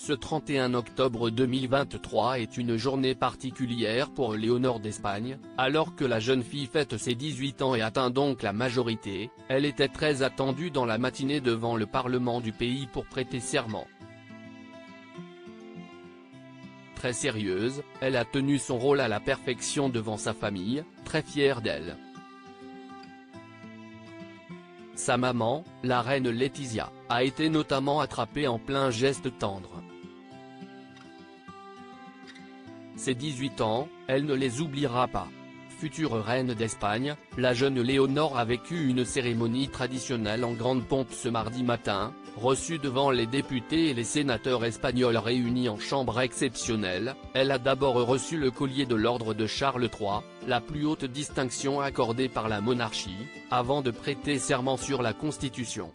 Ce 31 octobre 2023 est une journée particulière pour Léonore d'Espagne, alors que la jeune fille fête ses 18 ans et atteint donc la majorité. Elle était très attendue dans la matinée devant le Parlement du pays pour prêter serment. Très sérieuse, elle a tenu son rôle à la perfection devant sa famille, très fière d'elle. Sa maman, la reine Letizia, a été notamment attrapée en plein geste tendre. Ses 18 ans, elle ne les oubliera pas. Future reine d'Espagne, la jeune Léonore a vécu une cérémonie traditionnelle en grande pompe ce mardi matin, reçue devant les députés et les sénateurs espagnols réunis en chambre exceptionnelle. Elle a d'abord reçu le collier de l'ordre de Charles III, la plus haute distinction accordée par la monarchie, avant de prêter serment sur la Constitution.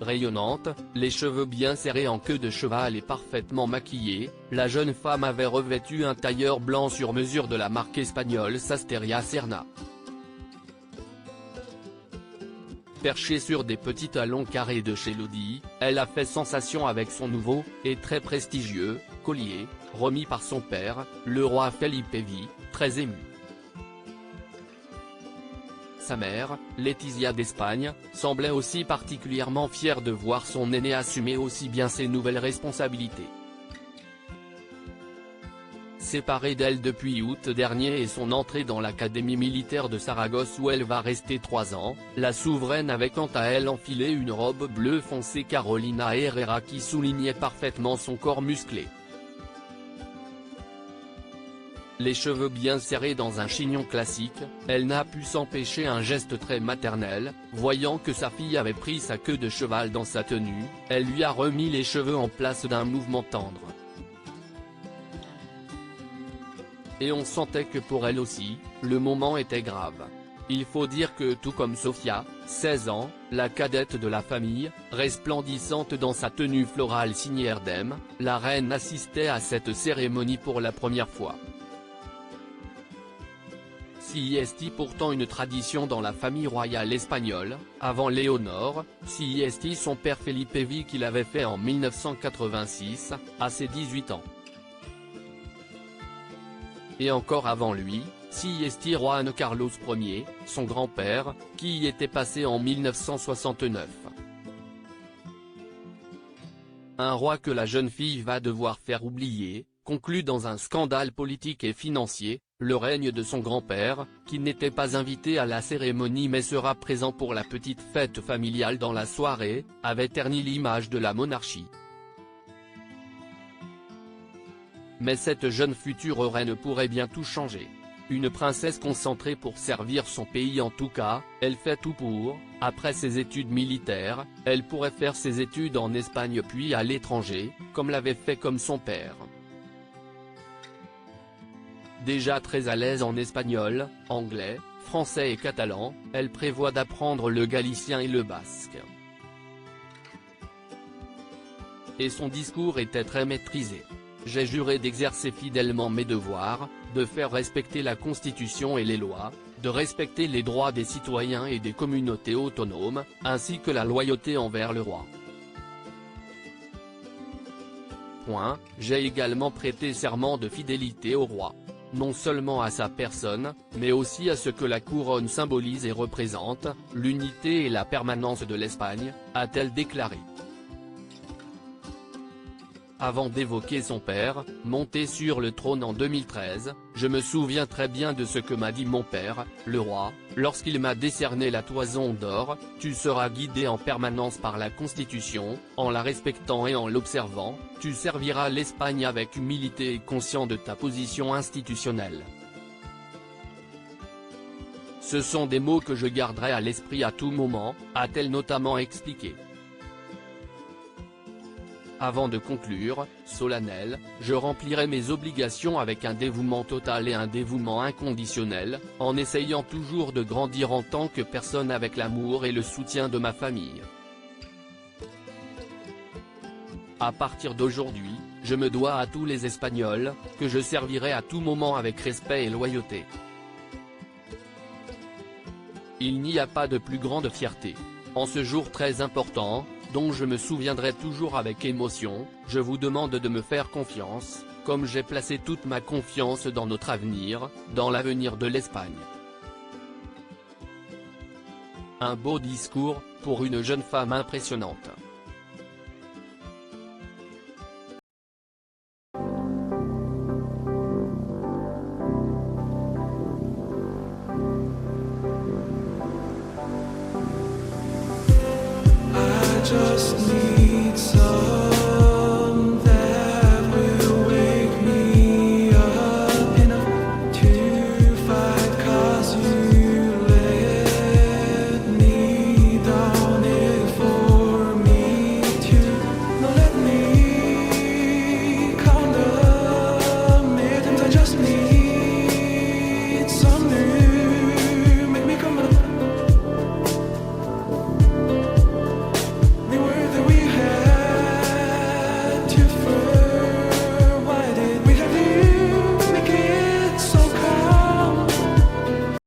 Rayonnante, les cheveux bien serrés en queue de cheval et parfaitement maquillée, la jeune femme avait revêtu un tailleur blanc sur mesure de la marque espagnole Sastreria Serna. Perchée sur des petits talons carrés de chez Lodi, elle a fait sensation avec son nouveau, et très prestigieux, collier, remis par son père, le roi Felipe V, très ému. Sa mère, Letizia d'Espagne, semblait aussi particulièrement fière de voir son aîné assumer aussi bien ses nouvelles responsabilités. Séparée d'elle depuis août dernier et son entrée dans l'académie militaire de Saragosse où elle va rester 3 ans, la souveraine avait quant à elle enfilé une robe bleu foncé Carolina Herrera qui soulignait parfaitement son corps musclé. Les cheveux bien serrés dans un chignon classique, elle n'a pu s'empêcher un geste très maternel. Voyant que sa fille avait pris sa queue de cheval dans sa tenue, elle lui a remis les cheveux en place d'un mouvement tendre. Et on sentait que pour elle aussi, le moment était grave. Il faut dire que tout comme Sofia, 16 ans, la cadette de la famille, resplendissante dans sa tenue florale signée Erdem, la reine assistait à cette cérémonie pour la première fois. CIST pourtant une tradition dans la famille royale espagnole, avant Léonore, CIST son père Felipe V qui l'avait fait en 1986, à ses 18 ans. Et encore avant lui, CIST Juan Carlos Ier, son grand-père, qui y était passé en 1969. Un roi que la jeune fille va devoir faire oublier, conclut dans un scandale politique et financier. Le règne de son grand-père, qui n'était pas invité à la cérémonie mais sera présent pour la petite fête familiale dans la soirée, avait terni l'image de la monarchie. Mais cette jeune future reine pourrait bien tout changer. Une princesse concentrée pour servir son pays en tout cas, elle fait tout pour. Après ses études militaires, elle pourrait faire ses études en Espagne puis à l'étranger, comme l'avait fait comme son père. Déjà très à l'aise en espagnol, anglais, français et catalan, elle prévoit d'apprendre le galicien et le basque. Et son discours était très maîtrisé. J'ai juré d'exercer fidèlement mes devoirs, de faire respecter la Constitution et les lois, de respecter les droits des citoyens et des communautés autonomes, ainsi que la loyauté envers le roi. J'ai également prêté serment de fidélité au roi. Non seulement à sa personne, mais aussi à ce que la couronne symbolise et représente, l'unité et la permanence de l'Espagne, a-t-elle déclaré. Avant d'évoquer son père, monté sur le trône en 2013, je me souviens très bien de ce que m'a dit mon père, le roi, lorsqu'il m'a décerné la toison d'or: tu seras guidé en permanence par la Constitution, en la respectant et en l'observant, tu serviras l'Espagne avec humilité et conscient de ta position institutionnelle. Ce sont des mots que je garderai à l'esprit à tout moment, a-t-elle notamment expliqué. Avant de conclure, solennel, je remplirai mes obligations avec un dévouement total et un dévouement inconditionnel, en essayant toujours de grandir en tant que personne avec l'amour et le soutien de ma famille. À partir d'aujourd'hui, je me dois à tous les Espagnols, que je servirai à tout moment avec respect et loyauté. Il n'y a pas de plus grande fierté, en ce jour très important, dont je me souviendrai toujours avec émotion. Je vous demande de me faire confiance, comme j'ai placé toute ma confiance dans notre avenir, dans l'avenir de l'Espagne. Un beau discours, pour une jeune femme impressionnante. Just